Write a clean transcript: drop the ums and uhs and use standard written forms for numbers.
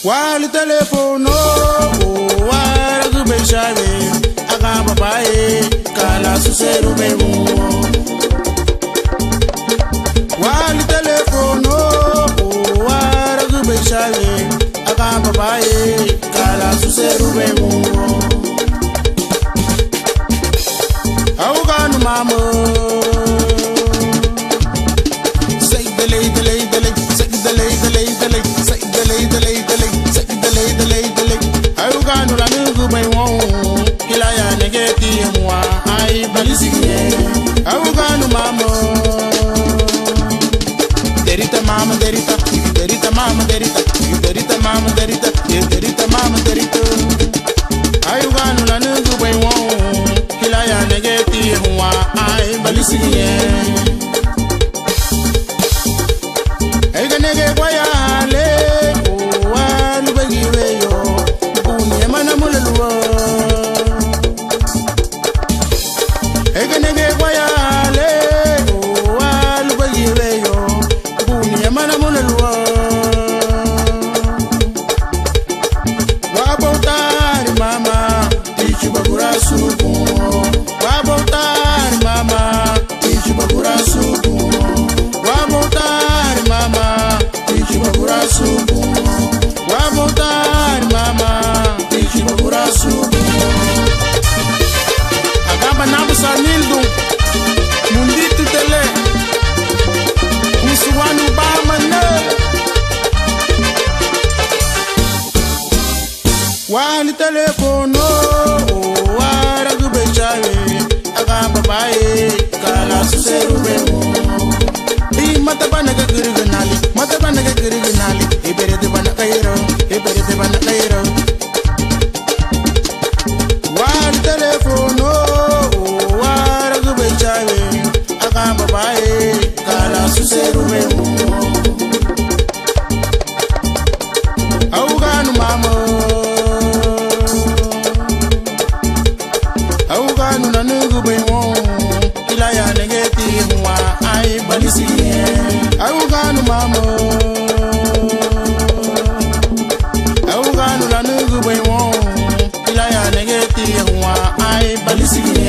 Wali telefono, wara gube shave, aga babae, kala suseru bemu. Wali telefono, wara gube shave, aga babae, kala suseru bemu. Awuganu mama, say delay, delay, delay, say delay, delay, delay, say delay, delay, delay. Ayuganu la nugu bay won kila ya negeti mwa ai balisiye Ayuganu mama derita mama derita derita mama derita derita mama derita derita mama derita Ayuganu la nugu bay won kila ya negeti mwa ai balisiye Ega nege kwaya le Wali telefono, wara gube chave, aga babae, kala suseru bemu. Matabana ka giriganali, matabana ka giriganali, ibere de bana kairo, ibere de bana kairo. Wali telefono, wara gube chave, aga babae, kala suseru bemu. Awuganu mama. Awuganu na nugu bay won kila ya negeti mwa ai balisiye Awuganu mama Awuganu na nugu bay won kila ya negeti mwa ai balisiye